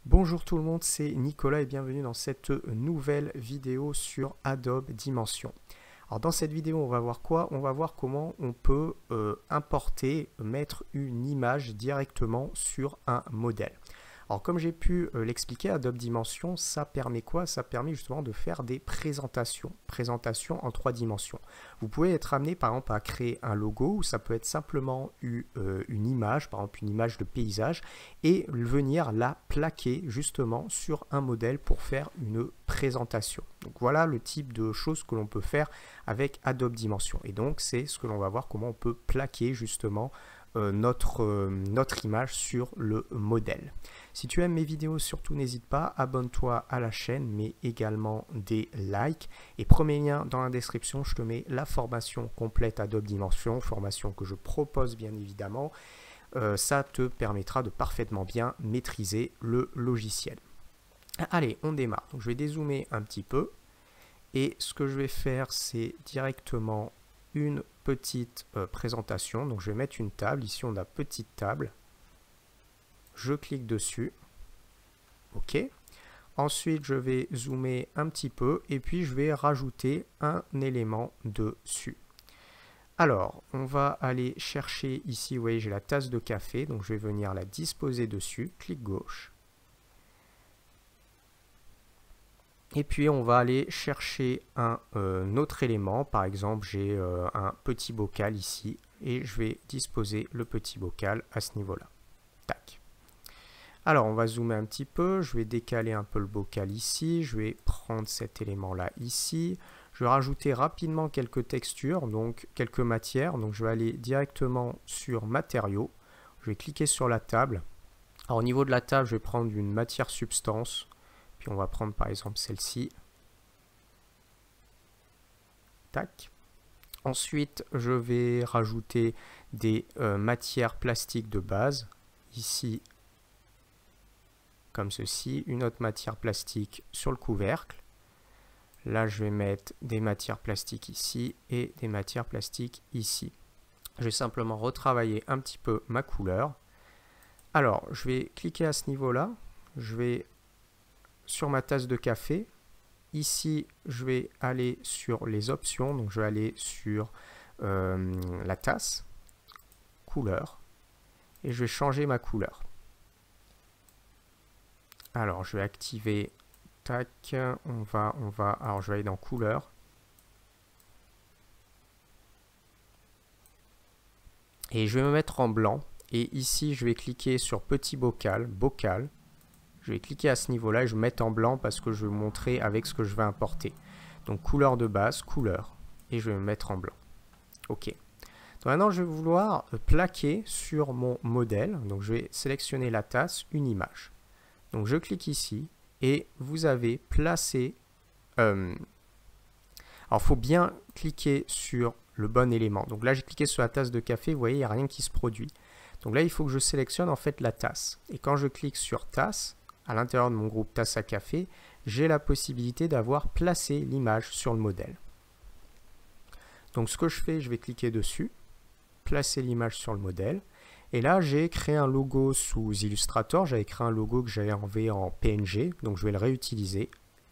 Bonjour tout le monde, c'est Nicolas et bienvenue dans cette nouvelle vidéo sur Adobe Dimension. Alors dans cette vidéo, on va voir quoi? On va voir comment on peut mettre une image directement sur un modèle. Alors comme j'ai pu l'expliquer, Adobe Dimension, ça permet quoi? Ça permet justement de faire des présentations en 3 dimensions. Vous pouvez être amené par exemple à créer un logo ou ça peut être simplement une image, par exemple une image de paysage, et venir la plaquer justement sur un modèle pour faire une présentation. Donc voilà le type de choses que l'on peut faire avec Adobe Dimension. Et donc c'est ce que l'on va voir, comment on peut plaquer justement notre image sur le modèle. Si tu aimes mes vidéos, surtout n'hésite pas, abonne-toi à la chaîne, mais également des likes. Et premier lien dans la description, je te mets la formation complète Adobe Dimension, formation que je propose bien évidemment. Ça te permettra de parfaitement bien maîtriser le logiciel. Allez, on démarre. Donc, je vais dézoomer un petit peu. Et ce que je vais faire, c'est directement une petite présentation. Donc je vais mettre une table. Ici, on a petite table. Je clique dessus. OK. Ensuite, je vais zoomer un petit peu et puis je vais rajouter un élément dessus. Alors, on va aller chercher ici, vous voyez, j'ai la tasse de café. Donc je vais venir la disposer dessus. Clic gauche. Et puis on va aller chercher un autre élément. Par exemple, j'ai un petit bocal ici et je vais disposer le petit bocal à ce niveau-là. Tac. Alors on va zoomer un petit peu. Je vais décaler un peu le bocal ici. Je vais prendre cet élément-là ici. Je vais rajouter rapidement quelques textures, donc quelques matières. Donc je vais aller directement sur matériaux. Je vais cliquer sur la table. Alors au niveau de la table, je vais prendre une matière substance. Puis on va prendre par exemple celle-ci. Tac. Ensuite, je vais rajouter des matières plastiques de base. Ici, comme ceci. Une autre matière plastique sur le couvercle. Là, je vais mettre des matières plastiques ici et des matières plastiques ici. Je vais simplement retravailler un petit peu ma couleur. Alors, je vais cliquer à ce niveau-là. Je vais sur ma tasse de café. Ici, je vais aller sur les options. Donc, je vais aller sur la tasse, couleur, et je vais changer ma couleur. Alors, je vais activer, tac, alors je vais aller dans couleur. Et je vais me mettre en blanc. Et ici, je vais cliquer sur petit bocal, bocal. Je vais cliquer à ce niveau-là et je vais mettre en blanc parce que je vais vous montrer avec ce que je vais importer. Donc couleur de base, couleur, et je vais me mettre en blanc. OK. Donc maintenant, je vais vouloir plaquer sur mon modèle. Donc je vais sélectionner la tasse, une image. Donc je clique ici et vous avez placé... alors il faut bien cliquer sur le bon élément. Donc là, j'ai cliqué sur la tasse de café, vous voyez, il n'y a rien qui se produit. Donc là, il faut que je sélectionne en fait la tasse. Et quand je clique sur tasse, à l'intérieur de mon groupe tasse à café, j'ai la possibilité d'avoir placé l'image sur le modèle. Donc ce que je fais, je vais cliquer dessus, placer l'image sur le modèle. Et là, j'ai créé un logo sous Illustrator. J'avais créé un logo que j'avais enlevé en PNG. Donc je vais le réutiliser.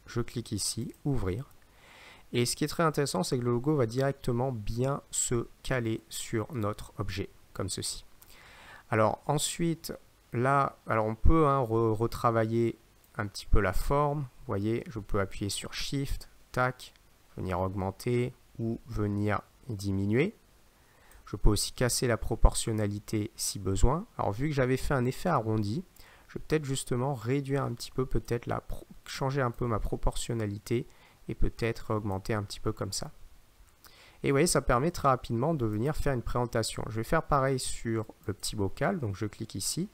Je clique ici, ouvrir. Et ce qui est très intéressant, c'est que le logo va directement bien se caler sur notre objet, comme ceci. Alors ensuite, là, alors on peut retravailler un petit peu la forme. Vous voyez, je peux appuyer sur Shift, tac, venir augmenter ou venir diminuer. Je peux aussi casser la proportionnalité si besoin. Alors vu que j'avais fait un effet arrondi, je vais peut-être justement réduire un petit peu, changer un peu ma proportionnalité et peut-être augmenter un petit peu comme ça. Et vous voyez, ça permet très rapidement de venir faire une présentation. Je vais faire pareil sur le petit bocal, donc je clique ici.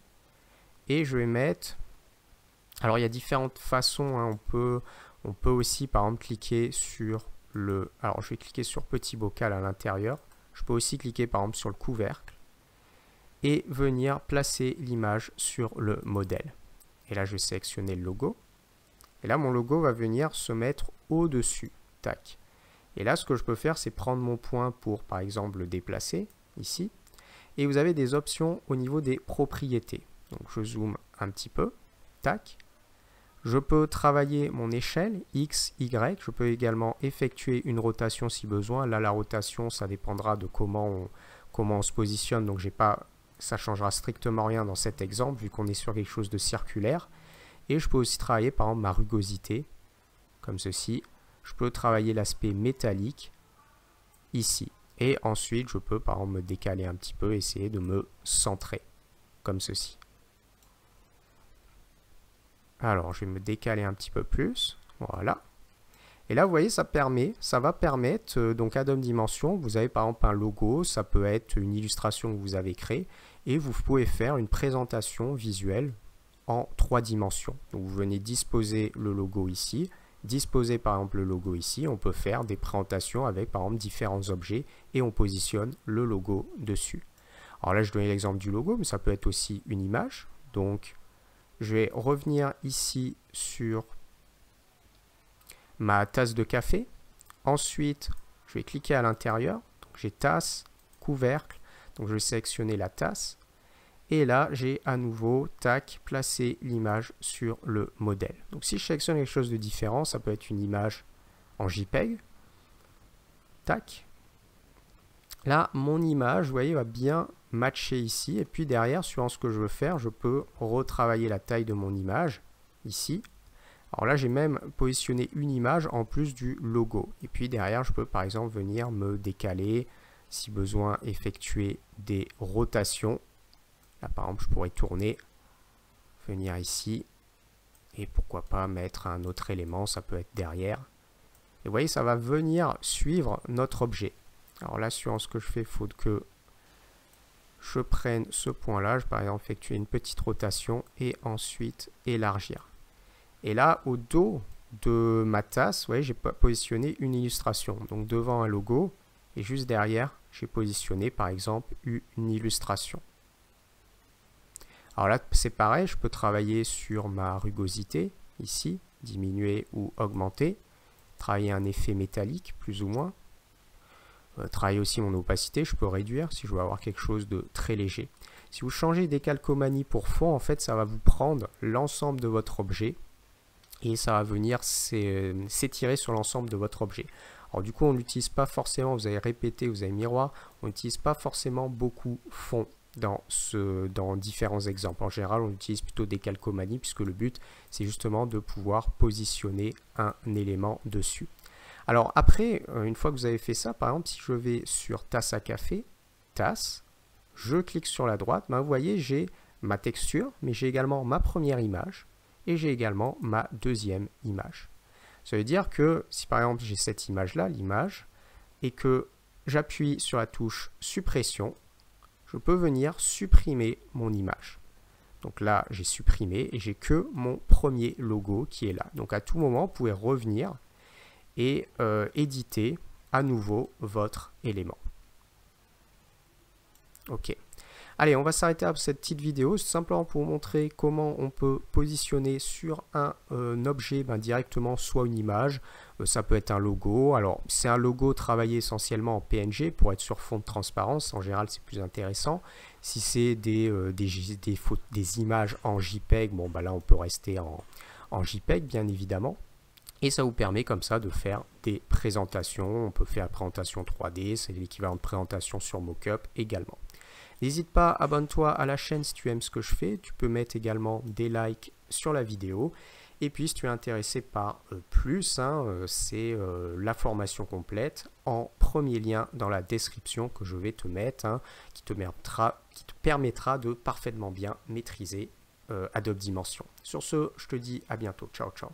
Et je vais mettre... Alors il y a différentes façons, hein. On peut aussi par exemple cliquer sur le... Alors je vais cliquer sur petit bocal à l'intérieur. Je peux aussi cliquer par exemple sur le couvercle. Et venir placer l'image sur le modèle. Et là je vais sélectionner le logo. Et là mon logo va venir se mettre au-dessus. Tac. Et là, ce que je peux faire, c'est prendre mon point pour, par exemple, le déplacer, ici. Et vous avez des options au niveau des propriétés. Donc, je zoome un petit peu. Tac. Je peux travailler mon échelle, X, Y. Je peux également effectuer une rotation si besoin. Là, la rotation, ça dépendra de comment on se positionne. Donc, ça ne changera strictement rien dans cet exemple, vu qu'on est sur quelque chose de circulaire. Et je peux aussi travailler, par exemple, ma rugosité, comme ceci. Je peux travailler l'aspect métallique, ici. Et ensuite, je peux, par exemple, me décaler un petit peu, essayer de me centrer, comme ceci. Alors, je vais me décaler un petit peu plus. Voilà. Et là, vous voyez, ça va permettre, donc Adobe Dimension, vous avez par exemple un logo, ça peut être une illustration que vous avez créée, et vous pouvez faire une présentation visuelle en 3 dimensions. Donc, vous venez disposer le logo ici, disposer par exemple le logo ici, on peut faire des présentations avec par exemple différents objets, et on positionne le logo dessus. Alors là, je donne l'exemple du logo, mais ça peut être aussi une image. Donc, je vais revenir ici sur ma tasse de café. Ensuite, je vais cliquer à l'intérieur. Donc, j'ai tasse, couvercle. Donc, je vais sélectionner la tasse. Et là, j'ai à nouveau, tac, placé l'image sur le modèle. Donc, si je sélectionne quelque chose de différent, ça peut être une image en JPEG. Tac. Là, mon image, vous voyez, va bien matcher ici. Et puis derrière, suivant ce que je veux faire, je peux retravailler la taille de mon image, ici. Alors là, j'ai même positionné une image en plus du logo. Et puis derrière, je peux par exemple venir me décaler, si besoin, effectuer des rotations. Là, par exemple, je pourrais tourner, venir ici. Et pourquoi pas mettre un autre élément, ça peut être derrière. Et vous voyez, ça va venir suivre notre objet. Alors là, suivant ce que je fais, il faut que je prenne ce point-là. Je vais par exemple effectuer une petite rotation et ensuite élargir. Et là, au dos de ma tasse, vous voyez, j'ai positionné une illustration. Donc devant un logo et juste derrière, j'ai positionné par exemple une illustration. Alors là, c'est pareil, je peux travailler sur ma rugosité, ici, diminuer ou augmenter. Travailler un effet métallique, plus ou moins. Travailler aussi mon opacité, je peux réduire si je veux avoir quelque chose de très léger. Si vous changez des calcomanies pour fond, en fait, ça va vous prendre l'ensemble de votre objet et ça va venir s'étirer sur l'ensemble de votre objet. Alors du coup, on n'utilise pas forcément, vous avez répété, vous avez miroir, on n'utilise pas forcément beaucoup fond dans différents exemples. En général, on utilise plutôt des calcomanies puisque le but, c'est justement de pouvoir positionner un élément dessus. Alors après, une fois que vous avez fait ça, par exemple, si je vais sur tasse à café, tasse, je clique sur la droite, ben vous voyez, j'ai ma texture, mais j'ai également ma première image et j'ai également ma deuxième image. Ça veut dire que si par exemple j'ai cette image-là, l'image, et que j'appuie sur la touche suppression, je peux venir supprimer mon image. Donc là, j'ai supprimé et j'ai que mon premier logo qui est là. Donc à tout moment, vous pouvez revenir et éditer à nouveau votre élément. Ok. Allez, on va s'arrêter à cette petite vidéo, simplement pour vous montrer comment on peut positionner sur un objet directement soit une image, ça peut être un logo. Alors, c'est un logo travaillé essentiellement en PNG pour être sur fond de transparence. En général, c'est plus intéressant. Si c'est des images en JPEG, bon, bah là, on peut rester en JPEG, bien évidemment. Et ça vous permet comme ça de faire des présentations. On peut faire la présentation 3D, c'est l'équivalent de présentation sur Mockup également. N'hésite pas, abonne-toi à la chaîne si tu aimes ce que je fais. Tu peux mettre également des likes sur la vidéo. Et puis si tu es intéressé par plus, c'est la formation complète en premier lien dans la description que je vais te mettre, qui te permettra de parfaitement bien maîtriser Adobe Dimension. Sur ce, je te dis à bientôt. Ciao, ciao.